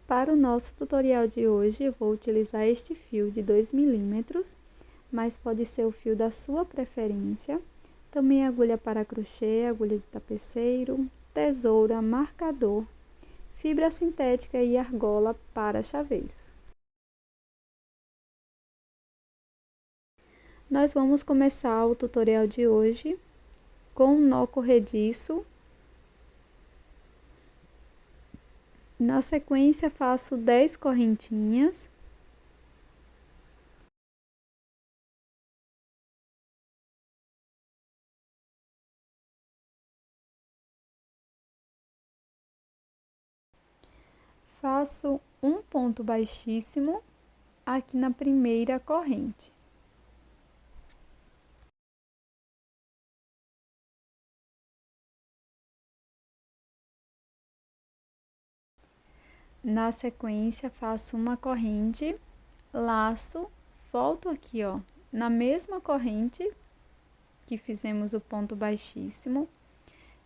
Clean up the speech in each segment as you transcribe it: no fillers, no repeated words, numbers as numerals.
Para o nosso tutorial de hoje, eu vou utilizar este fio de 2 milímetros, mas pode ser o fio da sua preferência. Também agulha para crochê, agulha de tapeceiro, tesoura, marcador, fibra sintética e argola para chaveiros. Nós vamos começar o tutorial de hoje com um nó corrediço. Na sequência, faço 10 correntinhas. Faço um ponto baixíssimo aqui na primeira corrente. Na sequência, faço uma corrente, laço, volto aqui, ó, na mesma corrente que fizemos o ponto baixíssimo,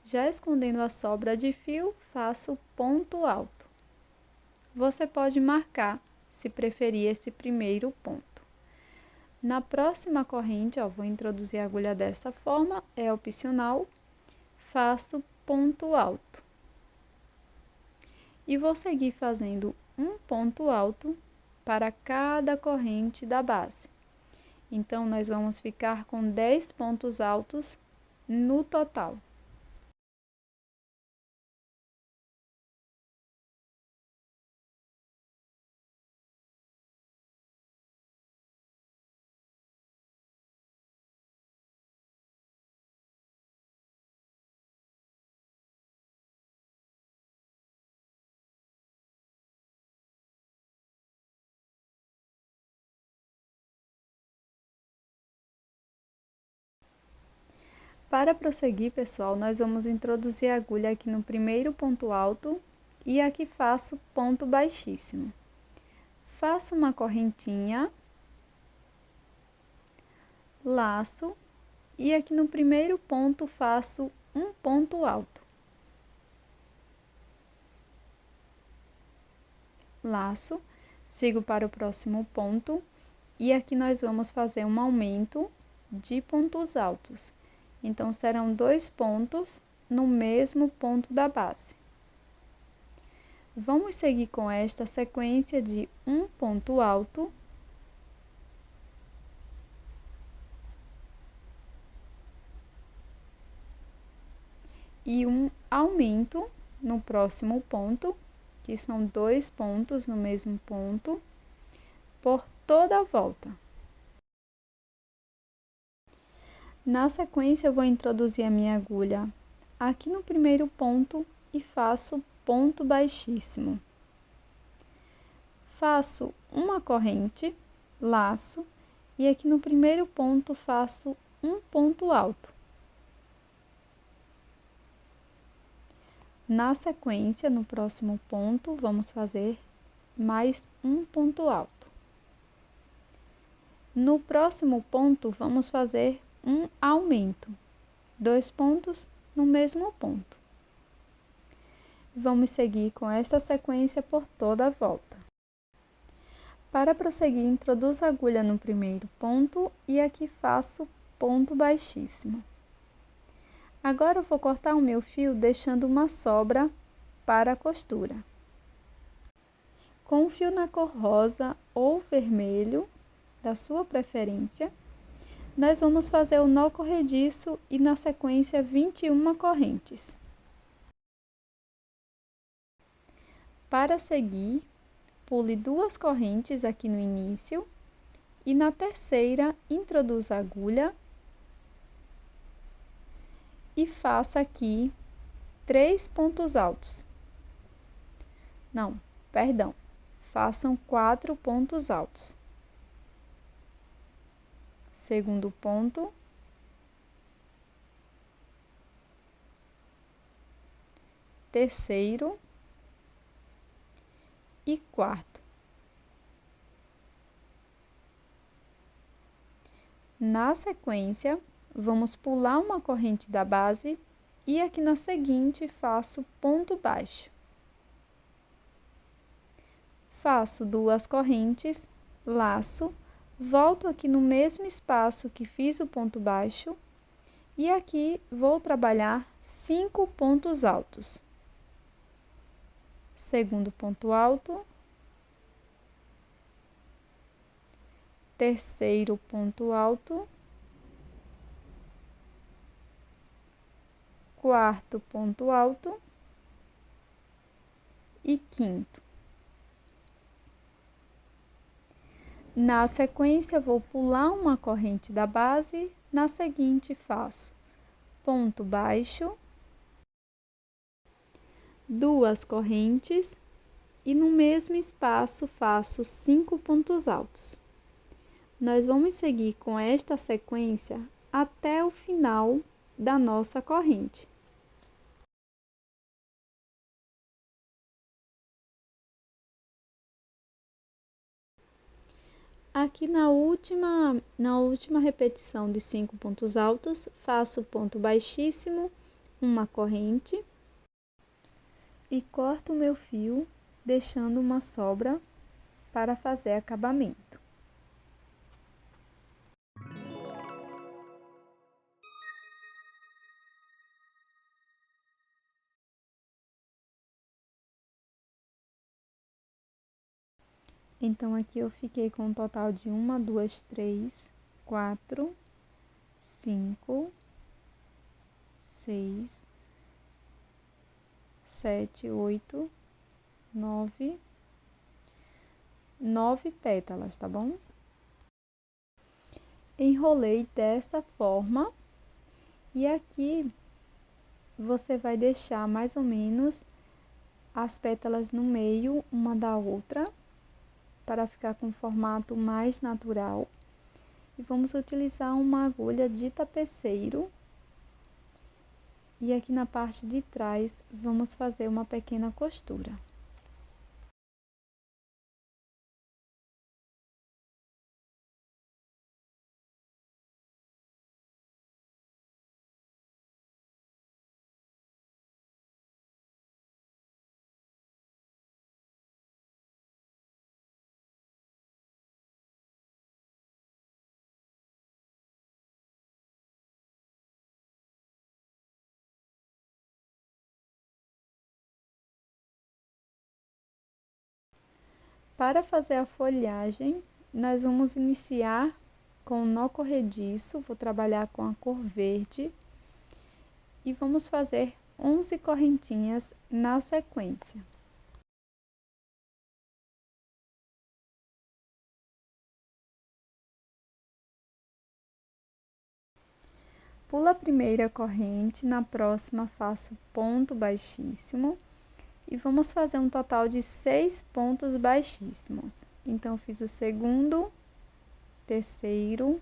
já escondendo a sobra de fio, faço ponto alto. Você pode marcar, se preferir, esse primeiro ponto. Na próxima corrente, ó, vou introduzir a agulha dessa forma, é opcional, faço ponto alto. E vou seguir fazendo um ponto alto para cada corrente da base. Então, nós vamos ficar com 10 pontos altos no total. Para prosseguir, pessoal, nós vamos introduzir a agulha aqui no primeiro ponto alto e aqui faço ponto baixíssimo. Faço uma correntinha, laço e aqui no primeiro ponto faço um ponto alto. Laço, sigo para o próximo ponto e aqui nós vamos fazer um aumento de pontos altos. Então, serão 2 pontos no mesmo ponto da base. Vamos seguir com esta sequência de um ponto alto, e um aumento no próximo ponto, que são 2 pontos no mesmo ponto, por toda a volta. Na sequência, eu vou introduzir a minha agulha aqui no primeiro ponto e faço ponto baixíssimo. Faço uma corrente, laço, e aqui no primeiro ponto faço um ponto alto. Na sequência, no próximo ponto, vamos fazer mais um ponto alto. No próximo ponto, vamos fazer um aumento, 2 pontos no mesmo ponto. Vamos seguir com esta sequência por toda a volta. Para prosseguir, introduzo a agulha no primeiro ponto e aqui faço ponto baixíssimo. Agora eu vou cortar o meu fio deixando uma sobra para a costura. Com o fio na cor rosa ou vermelho, da sua preferência, nós vamos fazer o nó corrediço e na sequência 21 correntes. Para seguir, pule 2 correntes aqui no início e na terceira introduza a agulha e faça aqui 3 pontos altos. Não, perdão, façam 4 pontos altos. Segundo ponto, terceiro e quarto. Na sequência, vamos pular uma corrente da base e aqui na seguinte faço ponto baixo. faço 2 correntes, laço, volto aqui no mesmo espaço que fiz o ponto baixo e aqui vou trabalhar 5 pontos altos. Segundo ponto alto, terceiro ponto alto, quarto ponto alto e quinto. Na sequência, vou pular uma corrente da base, na seguinte faço ponto baixo, 2 correntes e no mesmo espaço faço 5 pontos altos. Nós vamos seguir com esta sequência até o final da nossa corrente. Aqui na última repetição de 5 pontos altos, faço ponto baixíssimo, uma corrente e corto o meu fio, deixando uma sobra para fazer acabamento. Então, aqui eu fiquei com um total de 1, 2, 3, 4, 5, 6, 7, 8, 9 pétalas, tá bom? Enrolei dessa forma e aqui você vai deixar mais ou menos as pétalas no meio uma da outra, para ficar com um formato mais natural. E vamos utilizar uma agulha de tapeceiro. E aqui na parte de trás, vamos fazer uma pequena costura. Para fazer a folhagem, nós vamos iniciar com o nó corrediço, vou trabalhar com a cor verde e vamos fazer 11 correntinhas na sequência. Pulo a primeira corrente, na próxima faço ponto baixíssimo e vamos fazer um total de 6 pontos baixíssimos. Então, fiz o segundo, terceiro,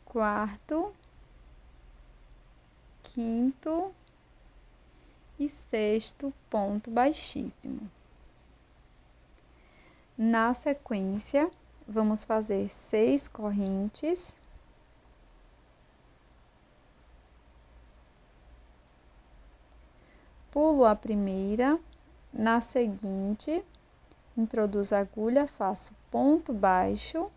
quarto, quinto e sexto ponto baixíssimo. Na sequência, vamos fazer 6 correntes. Pulo a primeira, na seguinte, introduzo a agulha, faço ponto baixo,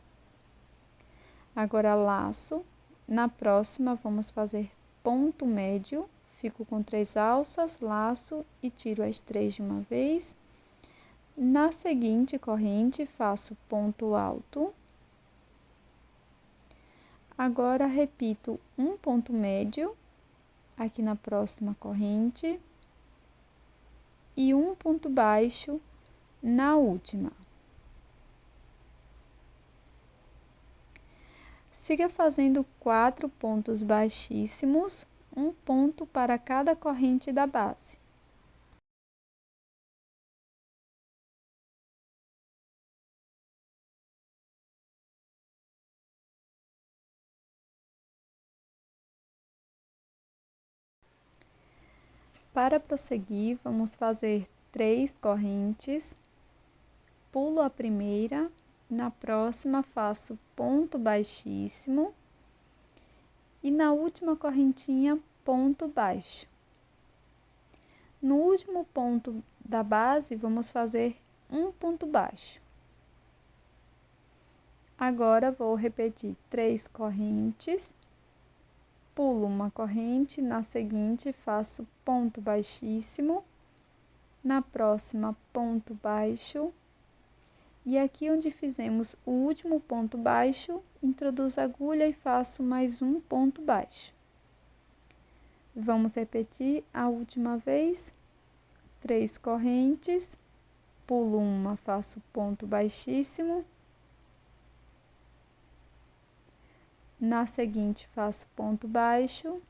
agora laço, na próxima vamos fazer ponto médio, fico com 3 alças, laço e tiro as 3 de uma vez. Na seguinte corrente, faço ponto alto. Agora, repito um ponto médio aqui na próxima corrente e um ponto baixo na última. Siga fazendo 4 pontos baixíssimos, um ponto para cada corrente da base. Para prosseguir, vamos fazer 3 correntes, pulo a primeira, na próxima faço ponto baixíssimo e na última correntinha ponto baixo. No último ponto da base, vamos fazer um ponto baixo. Agora, vou repetir 3 correntes, pulo uma corrente, na seguinte faço ponto baixíssimo, na próxima ponto baixo, e aqui onde fizemos o último ponto baixo, introduzo a agulha e faço mais um ponto baixo. Vamos repetir a última vez, 3 correntes, pulo uma, faço ponto baixíssimo, na seguinte faço ponto baixo,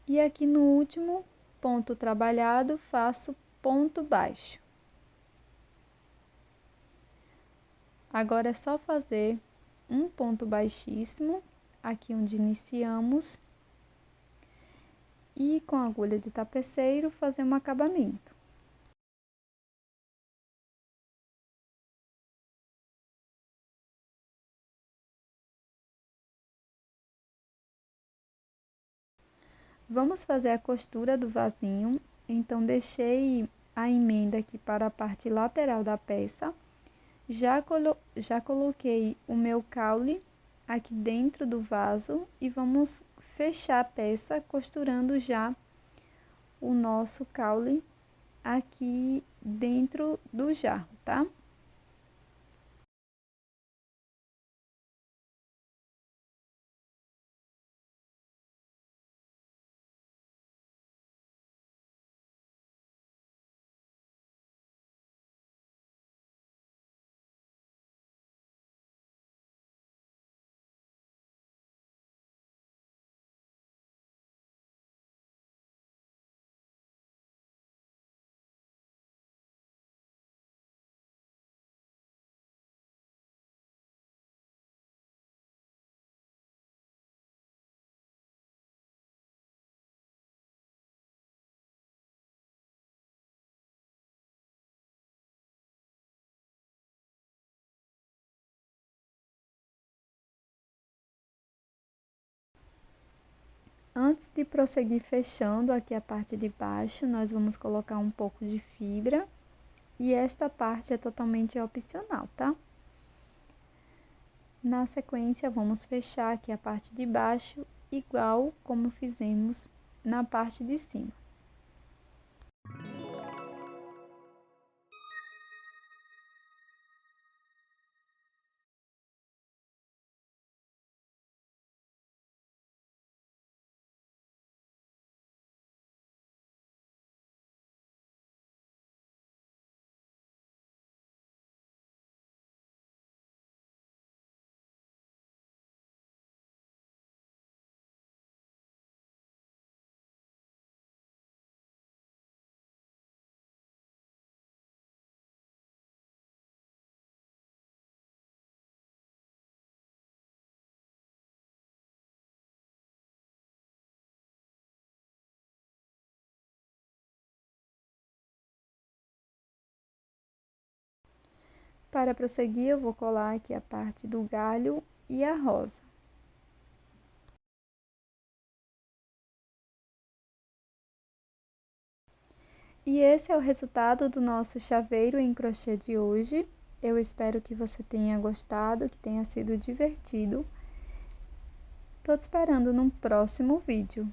e aqui no último ponto trabalhado faço ponto baixo. Agora é só fazer um ponto baixíssimo, aqui onde iniciamos, e com a agulha de tapeceiro fazer um acabamento. Vamos fazer a costura do vasinho, então deixei a emenda aqui para a parte lateral da peça. Já coloquei o meu caule aqui dentro do vaso e vamos fechar a peça costurando já o nosso caule aqui dentro do jarro, tá? Antes de prosseguir fechando aqui a parte de baixo, nós vamos colocar um pouco de fibra e esta parte é totalmente opcional, tá? Na sequência, vamos fechar aqui a parte de baixo, igual como fizemos na parte de cima. Para prosseguir, eu vou colar aqui a parte do galho e a rosa. E esse é o resultado do nosso chaveiro em crochê de hoje. Eu espero que você tenha gostado, que tenha sido divertido. Tô te esperando no próximo vídeo.